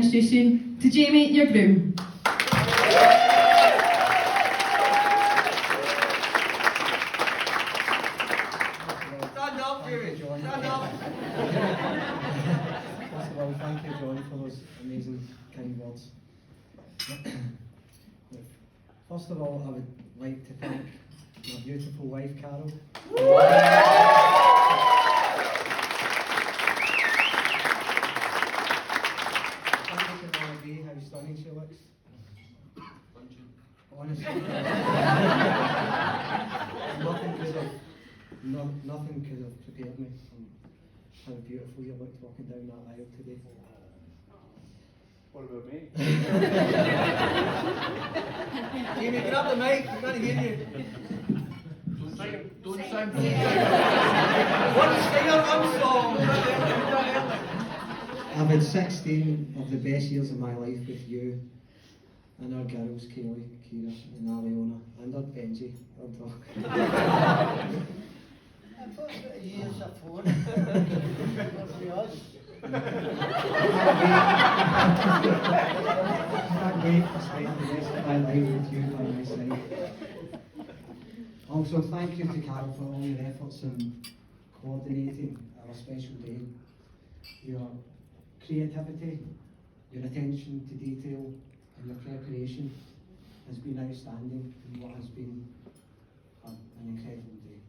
introduce you to Jamie, your groom. Stand up, Jamie. Stand up. First of all, thank you, John, for those amazing kind words. First of all, I would like to thank my beautiful wife, Carol. How stunning she looks. Honestly, nothing could have prepared me from how beautiful you looked walking down that aisle today. What about me? Jamie, grab the mic. We can't hear you. Don't sound One singer, one song. I've had 16 of the best years of my life with you and our girls, Kaylee, Kira and Aliona, and our Benji, our dog. I thought that he is a phone. Must be us. I can't wait to spend the rest of my life with you by my side. Also, thank you to Carol for all your efforts in coordinating our special day. Your creativity, your attention to detail, and your preparation has been outstanding in what has been an incredible day.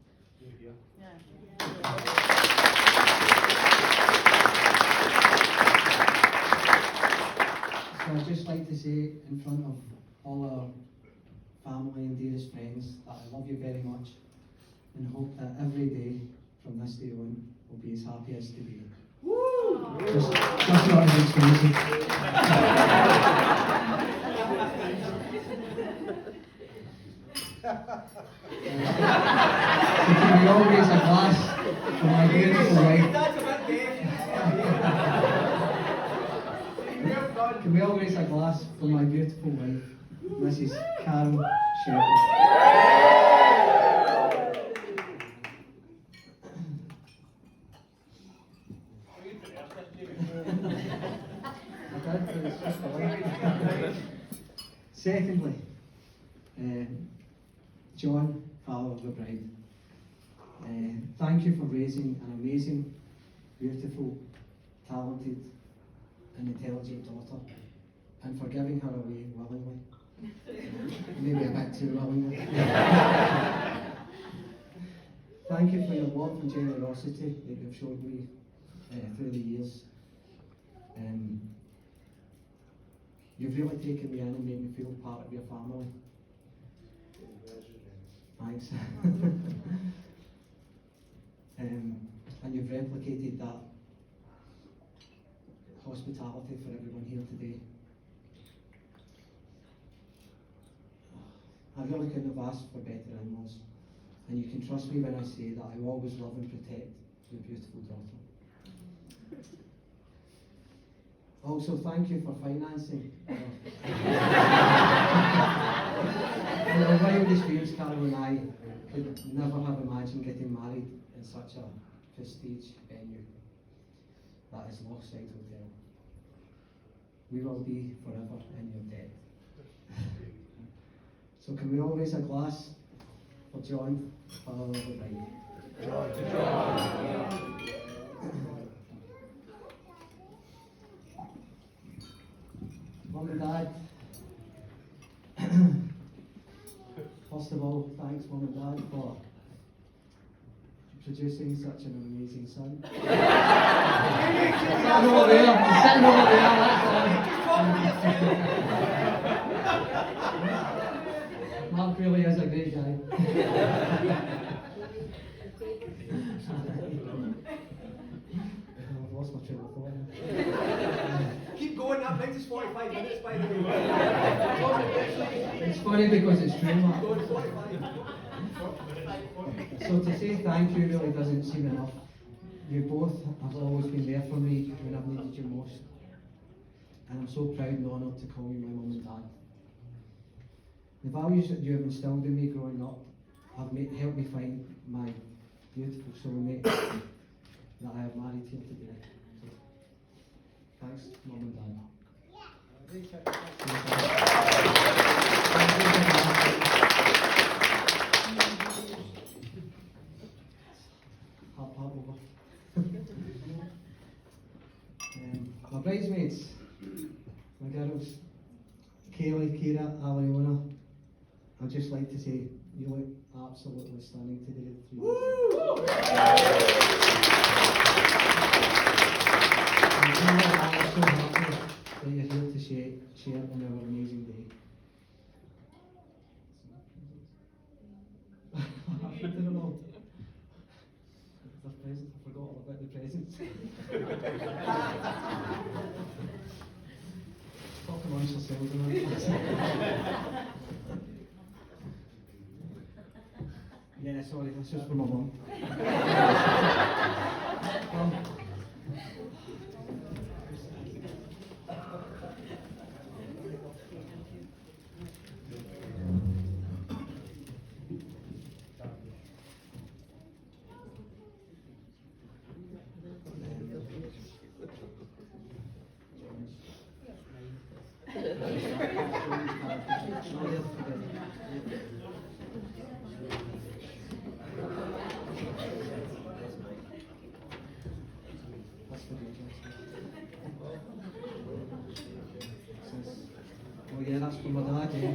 So I'd just like to say in front of all our family and dearest friends that I love you very much and hope that every day from this day on will be as happy as today. Just not as expensive. Can we all raise a glass for my beautiful wife? Can we all raise a glass for my beautiful wife, Mrs. Carol Shepherd? Secondly, John, father of the bride, thank you for raising an amazing, beautiful, talented and intelligent daughter and for giving her away willingly. Maybe a bit too willingly. Thank you for your warmth and generosity that you've showed me through the years. You've really taken me in and made me feel part of your family. Thanks. And you've replicated that hospitality for everyone here today. I really couldn't have asked for better in-laws, and you can trust me when I say that I will always love and protect your beautiful daughter. Also, thank you for financing our wildest dreams. Carol and I could never have imagined getting married in such a prestige venue. That is Lochside Hotel. We will be forever in your debt. So can we all raise a glass for John, father of the bride? Mum and Dad, first of all, thanks Mum and Dad for producing such an amazing son. Sitting over there, Mark really is a great guy. I've lost my train of thought. Keep going, that brings us 45 minutes by the way. It's funny because it's true, Mark. Go to 45. So to say thank you really doesn't seem enough. You both have always been there for me when I've needed you most. And I'm so proud and honoured to call you my mum and dad. The values that you have instilled in me growing up have helped me find my beautiful soulmate that I have married here today. So, thanks, mum and dad. Hop over. My bridesmaids, my girls, Kaylee, Kira, Aliona, I'd just like to say you look absolutely stunning today. I'm so happy that you're here to share in our amazing day. I don't know. The presents, I forgot all about the presents. Talk amongst yourselves a minute. Yeah, sorry, that's just for my mum. Oh yeah, that's for my dad, yeah.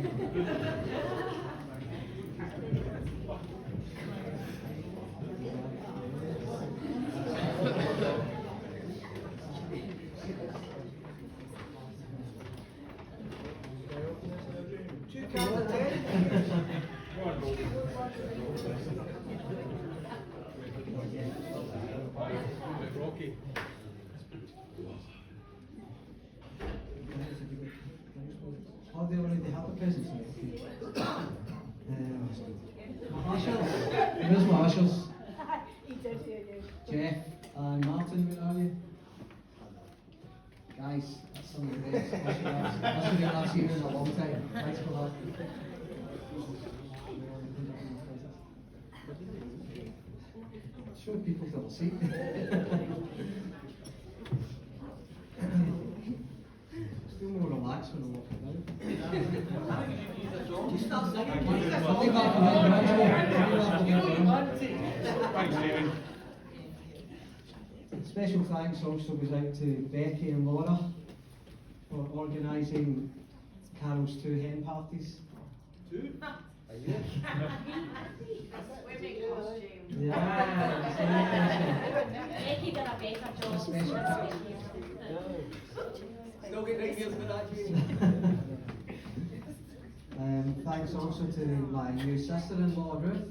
Two candles, eh? Rocky. Oh, they already have the presents. Marshals. Where's Marshals? Jeff and Martin, where are you? Guys, that's some of the best. That's been last year in a long time. Thanks for that. Show people to the seat. Still more relaxed when I'm walking down. You start singing. I'll be back in a minute. Thanks, David. Special thanks also goes out to Becky and Laura for organising Carol's 2 hen parties. Two? Yeah, Becky did a better job. special thanks. Still get nightmares with that, Jamie. Thanks also to my new sister-in-law Ruth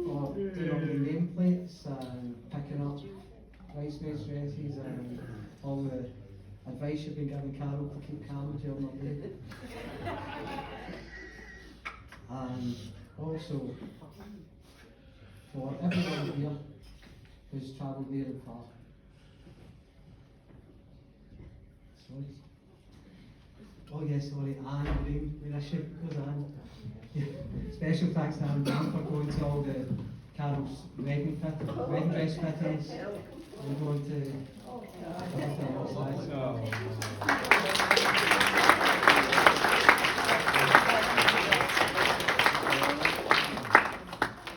for doing all the nameplates and picking up bridesmaids' dresses and all the advice you've been giving Carol to keep calm during her day. And also for everyone here who's travelled near and far. Sorry. Oh yes, sorry, Anne Green, leadership, where's Anne? Special thanks to Anne Green for going to all the Carol's wedding dress fittings and going to everything else.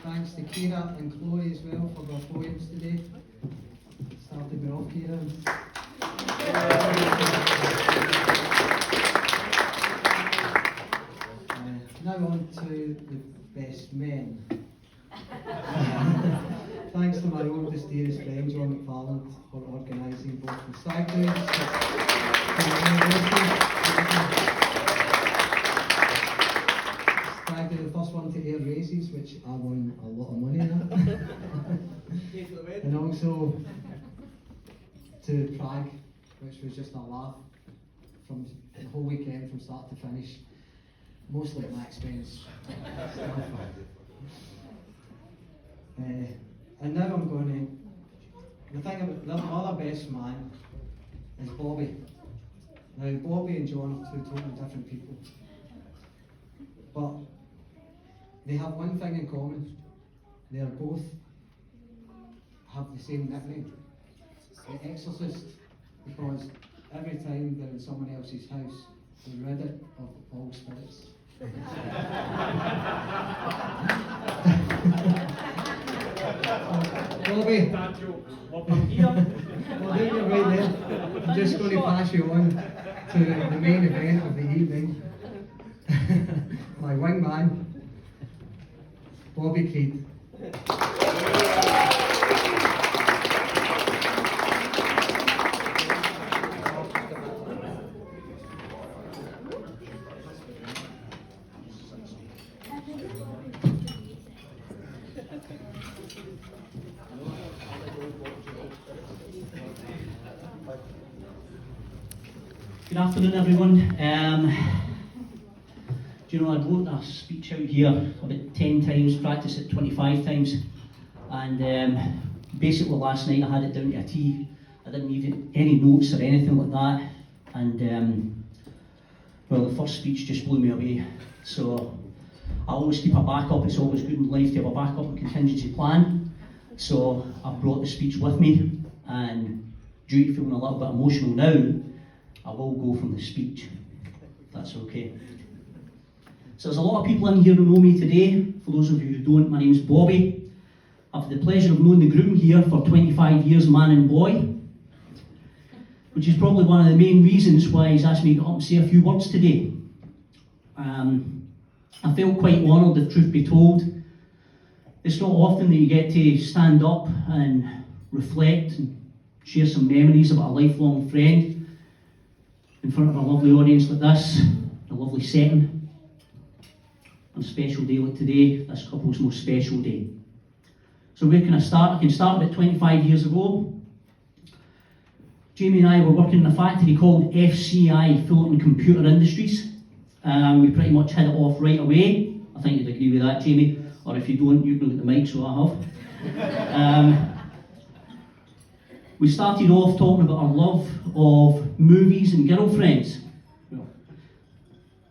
Thanks to Kira and Chloe as well for their poems today. Started me off, Kira. Now on to the best men. Thanks to my oldest, dearest friend, John McFarland, for organising both the stag do's. Stag do, the first one to air races, which I won a lot of money at. And also to Prague, which was just a laugh from the whole weekend from start to finish. Mostly at my expense. And now I'm going to. The thing about the other best man is Bobby. Now, Bobby and John are two totally different people. But they have one thing in common. They are both have the same nickname, The Exorcist, because every time they're in someone else's house, they're rid of all spirits. Bobby, Dad jokes. What from here? well, there you're right there. I'm just going to pass you on to the main event of the evening. My wingman, Bobby Creed. Good afternoon, everyone. Do you know, I wrote a speech out here about 10 times, practiced it 25 times, and basically last night I had it down to a T. I didn't even any notes or anything like that, and well, the first speech just blew me away. So I always keep a backup. It's always good in life to have a backup and contingency plan. So I've brought the speech with me, and due to feeling a little bit emotional now, I will go from the speech, if that's okay. So there's a lot of people in here who know me today. For those of you who don't, my name's Bobby. I've had the pleasure of knowing the groom here for 25 years, man and boy, which is probably one of the main reasons why he's asked me to get up and say a few words today. I felt quite honoured, if truth be told. It's not often that you get to stand up and reflect and share some memories about a lifelong friend in front of a lovely audience like this, a lovely setting, on a special day like today, this couple's most special day. So where can I start? I can start about 25 years ago. Jamie and I were working in a factory called FCI, Fullerton Computer Industries. We pretty much hit it off right away. I think you'd agree with that, Jamie, or if you don't, you can look at the mic, so I have. We started off talking about our love of movies and girlfriends. Well,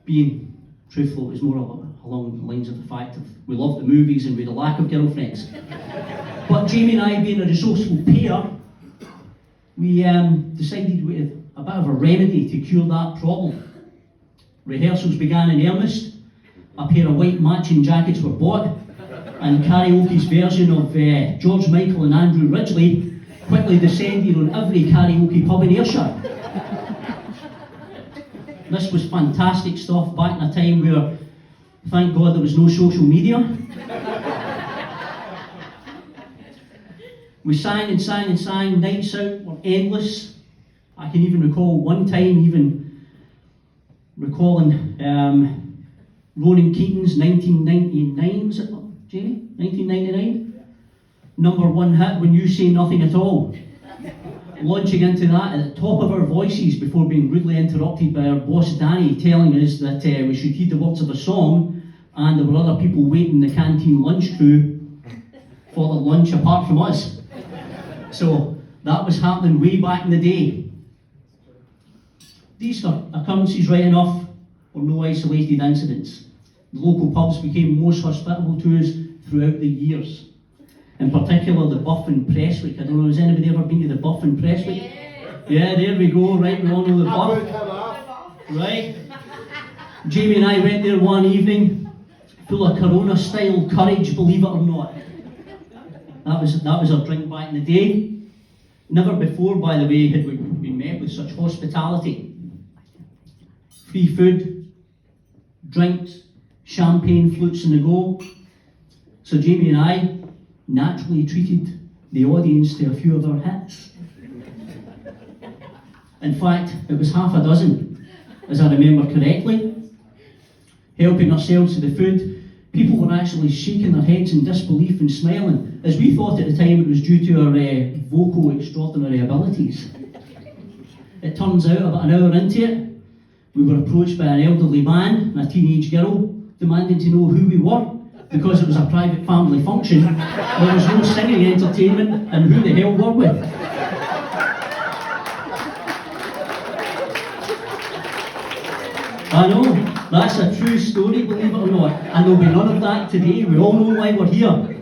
being truthful, it was more along the lines of the fact of we loved the movies and we had a lack of girlfriends. But Jamie and I, being a resourceful pair, we decided we had a bit of a remedy to cure that problem. Rehearsals began in earnest, a pair of white matching jackets were bought, and karaoke's version of George Michael and Andrew Ridgeley quickly descended on every karaoke pub in Ayrshire. This was fantastic stuff back in a time where, thank God, there was no social media. We sang and sang and sang, nights out were endless. I can even recall one time even recalling Ronan Keating's 1999, was it, Jamie? 1999? #1 hit, When You Say Nothing at All. Launching into that at the top of our voices before being rudely interrupted by our boss Danny telling us that we should heed the words of the song, and there were other people waiting in the canteen lunch crew for the lunch apart from us. So that was happening way back in the day. These occurrences, right enough, were no isolated incidents. The local pubs became most hospitable to us throughout the years. In particular, the Buff and Prestwick. I don't know, has anybody ever been to the Buff and Prestwick? Yeah, there we go, right, we all know the Buff. Right. Jamie and I went there one evening, full of Corona-style courage, believe it or not. That was our drink back in the day. Never before, by the way, had we been met with such hospitality. Free food, drinks, champagne flutes on the go. So Jamie and I naturally treated the audience to a few of our hits. In fact, it was half a dozen, as I remember correctly. Helping ourselves to the food, people were actually shaking their heads in disbelief and smiling, as we thought at the time it was due to our vocal extraordinary abilities. It turns out, about an hour into it, we were approached by an elderly man and a teenage girl demanding to know who we were, because it was a private family function. There was no singing entertainment, and who the hell were we? I know, that's a true story, believe it or not, and there'll be none of that today. We all know why we're here.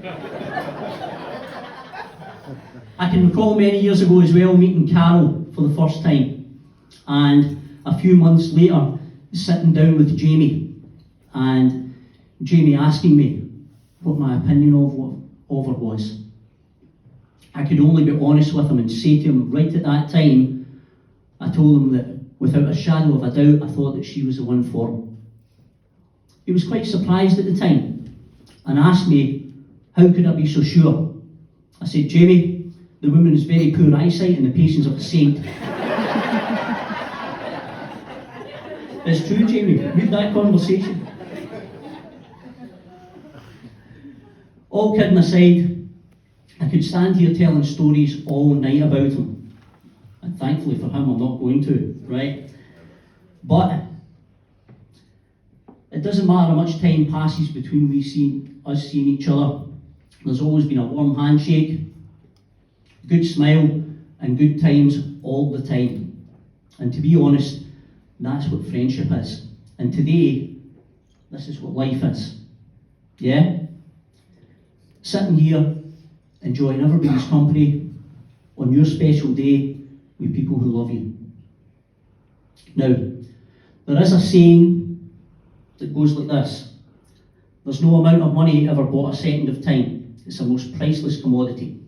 I can recall many years ago as well meeting Carol for the first time. And a few months later, sitting down with Jamie, and Jamie asking me what my opinion of her was. I could only be honest with him and say to him right at that time, I told him that without a shadow of a doubt, I thought that she was the one for him. He was quite surprised at the time and asked me, how could I be so sure? I said, Jamie, the woman has very poor eyesight and the patience of a saint. It's true, Jamie. Read that conversation. All kidding aside, I could stand here telling stories all night about him. And thankfully for him, I'm not going to, right? But it doesn't matter how much time passes between us seeing each other. There's always been a warm handshake, good smile, and good times all the time. And to be honest, that's what friendship is. And today, this is what life is. Yeah? Sitting here, enjoying everybody's company on your special day with people who love you. Now, there is a saying that goes like this: there's no amount of money ever bought a second of time. It's the most priceless commodity.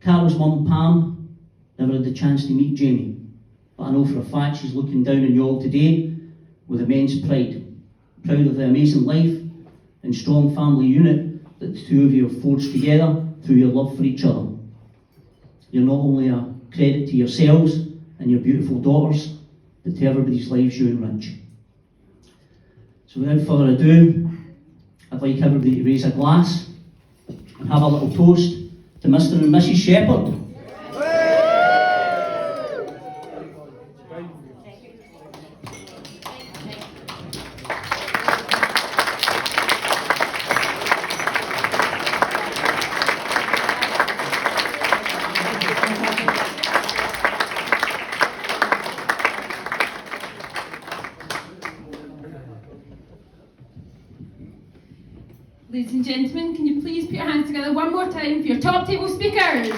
Carol's mum, Pam, never had the chance to meet Jamie, but I know for a fact she's looking down on you all today with immense pride. Proud of the amazing life and strong family unit that the two of you have forged together through your love for each other. You're not only a credit to yourselves and your beautiful daughters, but to everybody's lives you enrich. So without further ado, I'd like everybody to raise a glass and have a little toast to Mr. and Mrs. Shepherd. Ladies and gentlemen, can you please put your hands together one more time for your top table speakers?